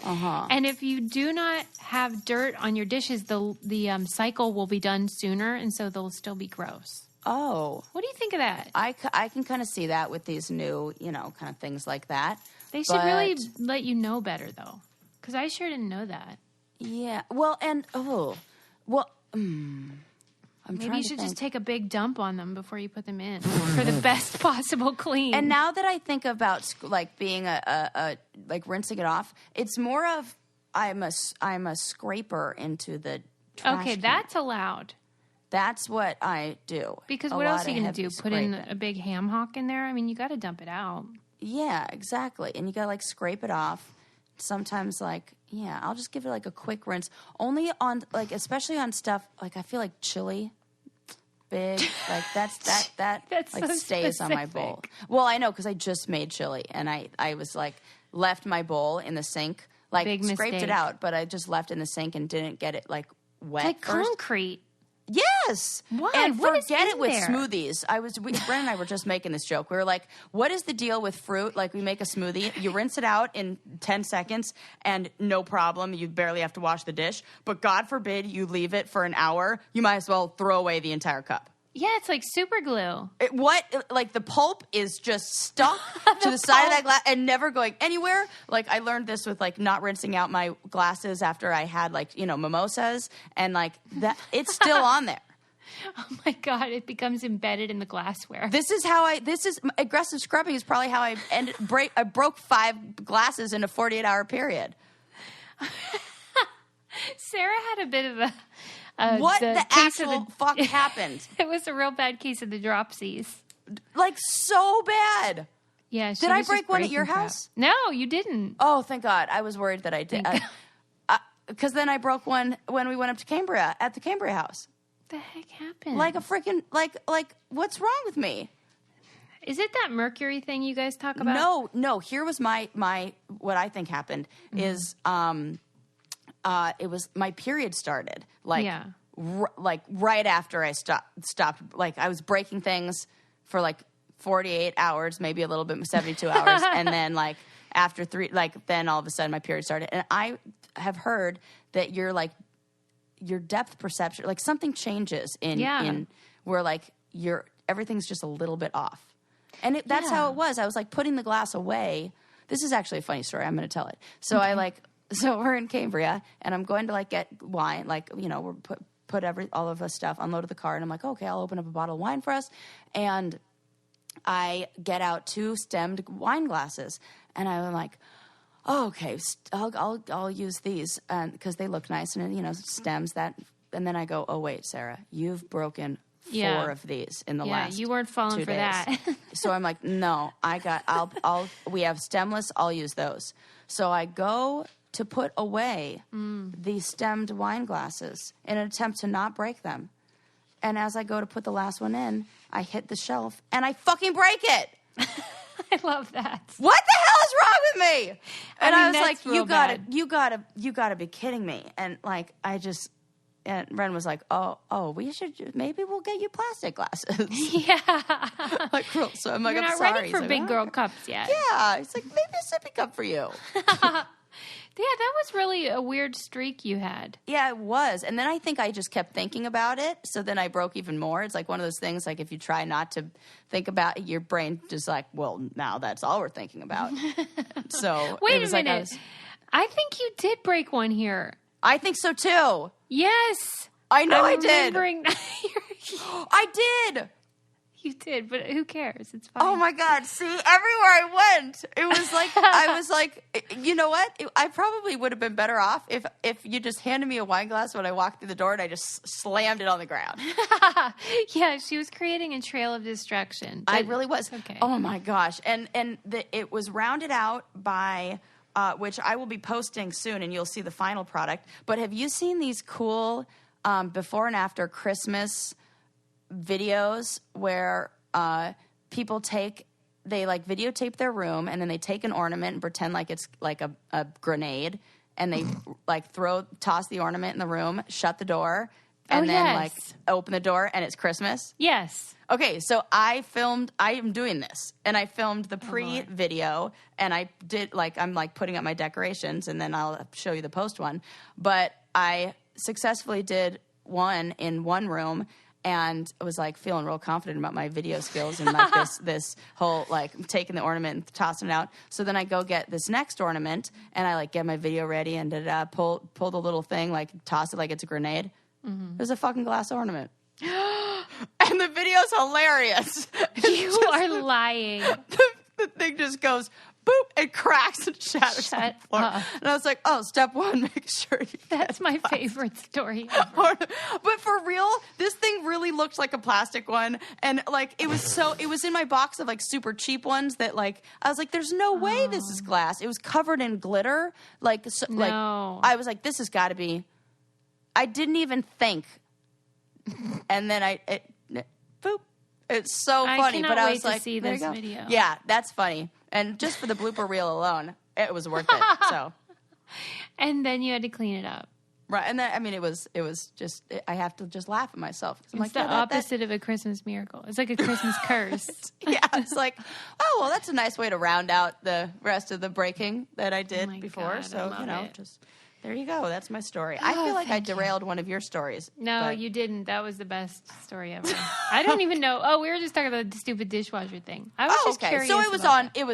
And if you do not have dirt on your dishes, the cycle will be done sooner, and so they'll still be gross. Oh. What do you think of that? I can kind of see that with these new, kind of things like that. They should really let you know better, though, because I sure didn't know that. Yeah. Well, Maybe you should just take a big dump on them before you put them in for the best possible clean. And now that I think about, like, being like rinsing it off, it's more of I'm a scraper into the trash can. That's allowed. That's what I do. Because what else are you going to do? Put in a big ham hock in there? I mean, you got to dump it out. Yeah, exactly. And you got to, like, scrape it off. Sometimes, like, I'll just give it, like, a quick rinse. Only on, like, especially on stuff, like, I feel like chili, big, like, that That's like, so stays on my bowl. Well, I know, because I just made chili, and I was, like, left my bowl in the sink, like, big scraped mistake. it out, but I just left in the sink and didn't get it, like, wet Like first. concrete. Yes. Why? And What is forget in it with there? smoothies. Bren and I were just making this joke. We were like, what is the deal with fruit? Like, we make a smoothie, you rinse it out in 10 seconds, and no problem, you barely have to wash the dish. But God forbid you leave it for an hour, you might as well throw away the entire cup. Yeah, it's like super glue. Like, the pulp is just stuck to the side of that glass and never going anywhere. Like, I learned this with, like, not rinsing out my glasses after I had, like, mimosas, and, like, that it's still on there. Oh my God, it becomes embedded in the glassware. This is aggressive scrubbing is probably how I broke 5 glasses in a 48-hour period. Sarah had a bit of a... What the actual fuck happened? It was a real bad case of the dropsies. Like, so bad. Yeah. Did I break one at your house? No, you didn't. Oh, thank God. I was worried that I did. Because then I broke one when we went up to Cambria, at the Cambria house. What the heck happened? Like a freaking, like, what's wrong with me? Is it that mercury thing you guys talk about? No. Here was my what I think happened is, it was my period started like right after I stopped. Like, I was breaking things for like 48 hours, maybe a little bit, 72 hours. And then, like, after 3, like, then all of a sudden my period started. And I have heard that your depth perception, like, something changes in where, like, everything's just a little bit off. And that's how it was. I was, like, putting the glass away. This is actually a funny story. I'm going to tell it. So okay. So we're in Cambria, and I'm going to, like, get wine. Like, we're put all of us stuff, unloaded the car, and I'm like, okay, I'll open up a bottle of wine for us. And I get out 2 stemmed wine glasses, and I'm like, oh, okay, I'll use these, because they look nice, and stems that and then I go, oh wait, Sarah, you've broken 4 of these in the last. Yeah, you weren't falling 2 for days. that. So I'm like, no, we have stemless. I'll use those. So I go to put away the stemmed wine glasses in an attempt to not break them. And as I go to put the last one in, I hit the shelf and I fucking break it. I love that. What the hell is wrong with me? And I was like, you gotta be kidding me. And like, and Ren was like, oh, maybe we'll get you plastic glasses. Yeah. Like, cool. So I'm like, You're I'm not sorry. ready for big girl cups yet. Yeah. It's like, maybe a sippy cup for you. Yeah, that was really a weird streak you had. Yeah, it was. And then I think I just kept thinking about it. So then I broke even more. It's like one of those things, like if you try not to think about it, your brain just like, well, now that's all we're thinking about. So wait a minute. I think you did break one here. I think so too. Yes. I know I did. I did. You did, but who cares? It's fine. Oh my God. See, everywhere I went, it was like, I was like, you know what? I probably would have been better off if you just handed me a wine glass when I walked through the door and I just slammed it on the ground. Yeah, she was creating a trail of destruction. I really was. Okay. Oh my gosh. And it was rounded out by, which I will be posting soon and you'll see the final product. But have you seen these cool before and after Christmas videos where people they like videotape their room and then they take an ornament and pretend like it's like a grenade and they like toss the ornament in the room, shut the door, and then like open the door and it's Christmas? Yes. Okay, so I am doing this and I filmed the pre-video and I did I'm like putting up my decorations and then I'll show you the post one. But I successfully did one in one room and I was like feeling real confident about my video skills and like this whole like taking the ornament and tossing it out. So then I go get this next ornament and I like get my video ready and pull the little thing, like toss it like it's a grenade. Mm-hmm. It was a fucking glass ornament. And the video's hilarious. You are lying. The thing just goes boop, it cracks and shatters on the floor. And I was like, oh, step 1, make sure you That's my favorite story ever. But for real, this thing really looked like a plastic one. And like, it was in my box of like super cheap ones that like, I was like, there's no way this is glass. It was covered in glitter. Like, like I was like, this has got to be, I didn't even think. And then boop. It's so funny. But I was like, to see this video. Yeah, that's funny. And just for the blooper reel alone, it was worth it. So, and then you had to clean it up, right? And then, I mean, it was just I have to just laugh at myself. I'm it's like, the opposite of a Christmas miracle. It's like a Christmas curse. Yeah, it's like, oh well, that's a nice way to round out the rest of the breaking that I did before. God, so just. There you go. That's my story. I feel like I derailed one of your stories. No, you didn't. That was the best story ever. I don't even know. Oh, we were just talking about the stupid dishwasher thing. I was just curious. So it was on. It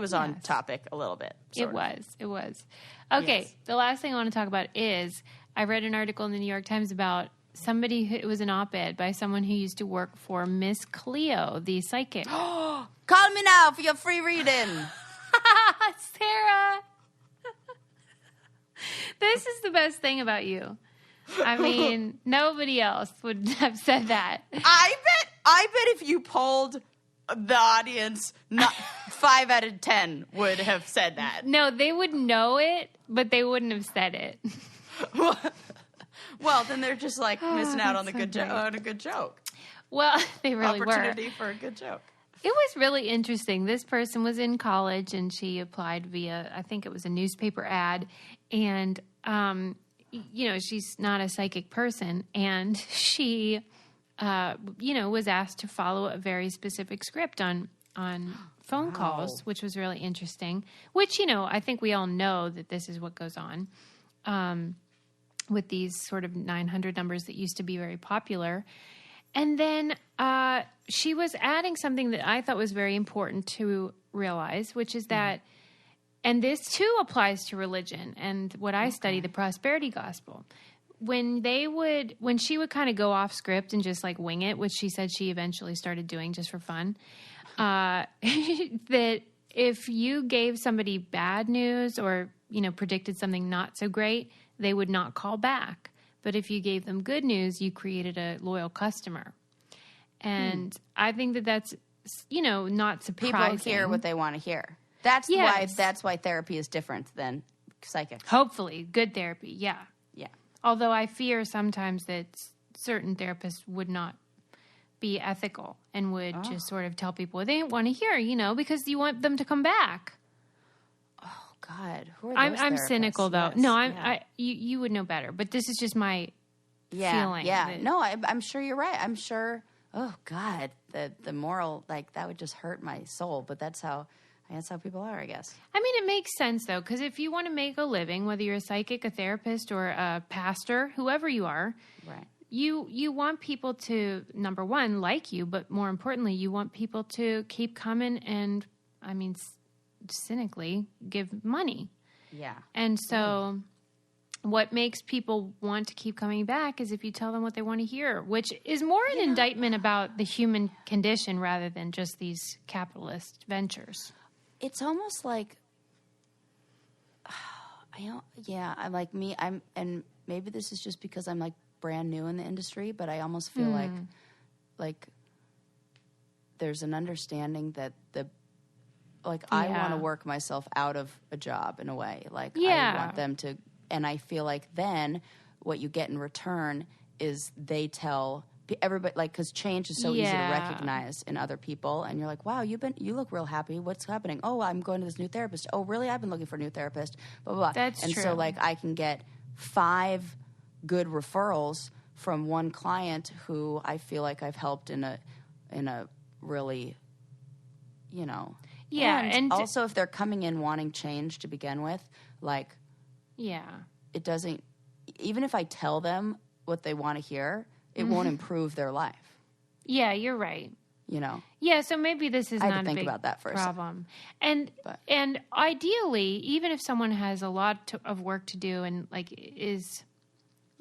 was on topic a little bit. It was. Okay. Yes. The last thing I want to talk about is I read an article in the New York Times about somebody who, it was an op-ed by someone who used to work for Miss Cleo, the psychic. Call me now for your free reading. Sarah. This is the best thing about you. I mean, nobody else would have said that. I bet if you polled the audience, 5 out of 10 would have said that. No, they would know it, but they wouldn't have said it. Well, then they're just like missing out on a good joke. Well, they really Opportunity for a good joke. It was really interesting. This person was in college and she applied via, I think it was a newspaper ad. And, she's not a psychic person. And she, was asked to follow a very specific script on phone calls, which was really interesting. Which, I think we all know that this is what goes on with these sort of 900 numbers that used to be very popular. And then she was adding something that I thought was very important to realize, which is that, and this too applies to religion and what I study, the prosperity gospel. When she would kind of go off script and just like wing it, which she said she eventually started doing just for fun, that if you gave somebody bad news or, predicted something not so great, they would not call back. But if you gave them good news, you created a loyal customer. And I think that that's, not surprising. People hear what they want to hear. That's why therapy is different than psychics. Hopefully, good therapy, yeah. Yeah. Although I fear sometimes that certain therapists would not be ethical and would just sort of tell people what they didn't want to hear, because you want them to come back. Oh God, who are those I'm therapists? cynical though. Yes. No, you would know better, but this is just my feeling. Yeah, no, I'm sure you're right. I'm sure. Oh God, the moral, like, that would just hurt my soul. But that's how people are, I guess. I mean, it makes sense though, because if you want to make a living, whether you're a psychic, a therapist, or a pastor, whoever you are, right? You want people to, number one, like you, but more importantly, you want people to keep coming and, I mean, cynically, give money. Yeah. And so what makes people want to keep coming back is if you tell them what they want to hear, which is more an indictment about the human condition rather than just these capitalist ventures. It's almost like, I'm like me. And maybe this is just because I'm like brand new in the industry, but I almost feel like there's an understanding that I want to work myself out of a job in a way. Like, I want them to, and I feel like then what you get in return is they tell everybody, like, because change is so easy to recognize in other people, and you're like, wow, you look real happy. What's happening? Oh, I'm going to this new therapist. Oh, really? I've been looking for a new therapist. Blah blah blah. That's and true. So like I can get 5 good referrals from one client who I feel like I've helped in a really, Yeah, and also if they're coming in wanting change to begin with, like, it doesn't, even if I tell them what they want to hear, it won't improve their life. Yeah, you're right. Yeah, so maybe this is I had not to think a big about that for a problem. And ideally, even if someone has a lot of work to do and like is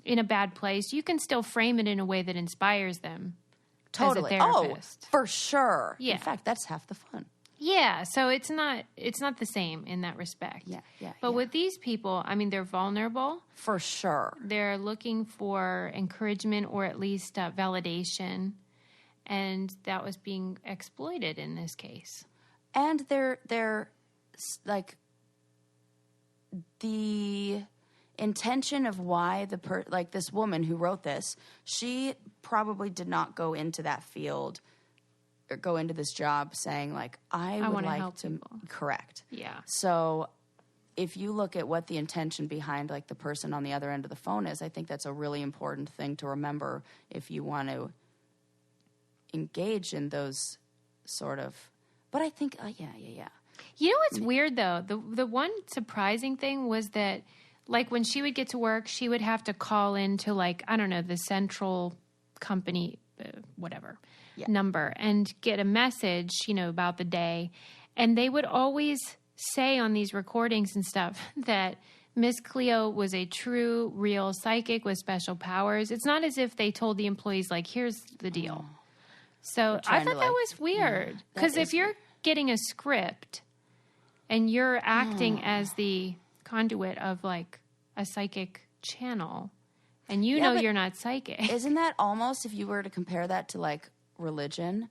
in a bad place, you can still frame it in a way that inspires them. Totally. As a therapist. Oh, for sure. Yeah. In fact, that's half the fun. Yeah, so it's not the same in that respect. Yeah. But with these people, I mean, they're vulnerable. For sure. They're looking for encouragement or at least validation, and that was being exploited in this case. And they're like the intention of why like this woman who wrote this, she probably did not go into that field or go into this job saying like, I would like help to people. Correct. Yeah. So if you look at what the intention behind like the person on the other end of the phone is, I think that's a really important thing to remember if you want to engage in those sort of, but I think, yeah. You know what's weird though? The one surprising thing was that like when she would get to work, she would have to call into like, I don't know, the central company, number and get a message, about the day. And they would always say on these recordings and stuff that Miss Cleo was a true, real psychic with special powers. It's not as if they told the employees like, here's the deal. So I thought that was weird because if you're getting a script and you're acting as the conduit of like a psychic channel and you're not psychic. Isn't that almost, if you were to compare that to like religion,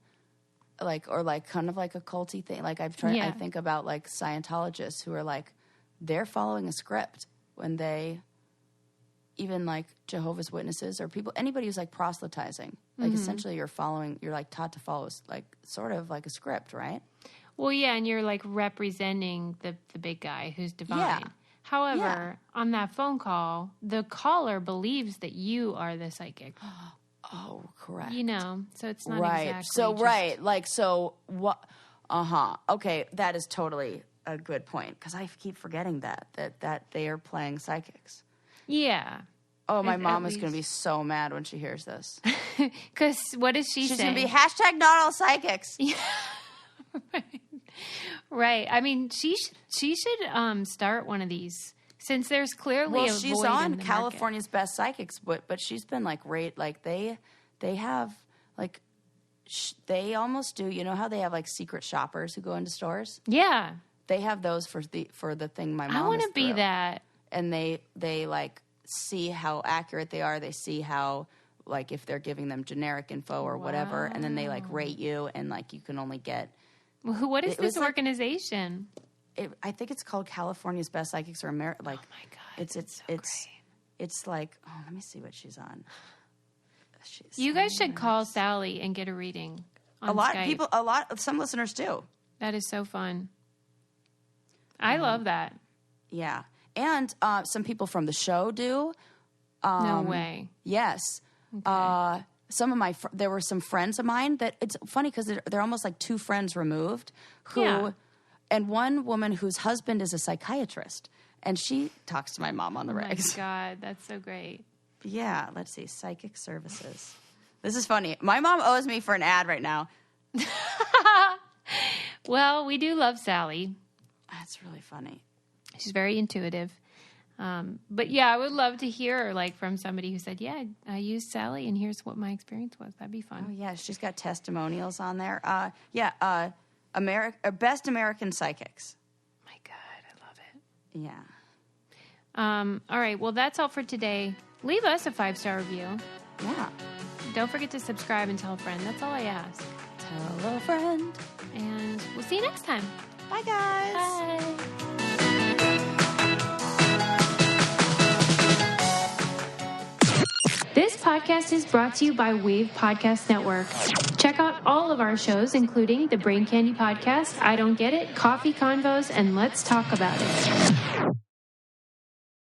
like, or like kind of like a culty thing, like I think about like Scientologists who are like, they're following a script when they, even like Jehovah's Witnesses or anybody who's like proselytizing, like essentially you're like taught to follow like sort of like a script, right? Well, yeah, and you're like representing the big guy who's divine. Yeah. However, on that phone call, the caller believes that you are the psychic. Oh, correct. So it's not exactly. So, like, so what? Okay, that is totally a good point because I keep forgetting that they are playing psychics. Yeah. Oh, my mom is going to be so mad when she hears this. Because what is she saying? She's going to be hashtag not all psychics. Yeah. Right. I mean, she should start one of these since there's clearly a void she's on in the California's Best Psychics, but she's been like like they have like they almost do. You know how they have like secret shoppers who go into stores? Yeah. They have those for the thing my mom. I want to be that. And they like see how accurate they are. They see how, like, if they're giving them generic info or whatever, and then they, like, rate you, and, like, you can only get... Well, what is this organization? I think it's called California's Best Psychics or America. Like, oh, my God. It's like... Oh, let me see what she's on. You guys should call Sally and get a reading on Skype. Some listeners do. That is so fun. I love that. Yeah. And some people from the show do. No way. Yes. Okay. There were some friends of mine that, it's funny because they're almost like two friends removed and one woman whose husband is a psychiatrist, and she talks to my mom on the regs. Oh my God, that's so great. Yeah. Let's see. Psychic services. This is funny. My mom owes me for an ad right now. Well, we do love Sally. That's really funny. She's very intuitive. But yeah, I would love to hear like from somebody who said, yeah, I used Sally and here's what my experience was. That'd be fun. Oh yeah. She's got testimonials on there. Best American Psychics. My God, I love it. Yeah. All right. Well, that's all for today. Leave us a 5-star review. Yeah. Don't forget to subscribe and tell a friend. That's all I ask. Tell a friend. And we'll see you next time. Bye, guys. Bye. This podcast is brought to you by Wave Podcast Network. Check out all of our shows, including the Brain Candy Podcast, I Don't Get It, Coffee Convos, and Let's Talk About It.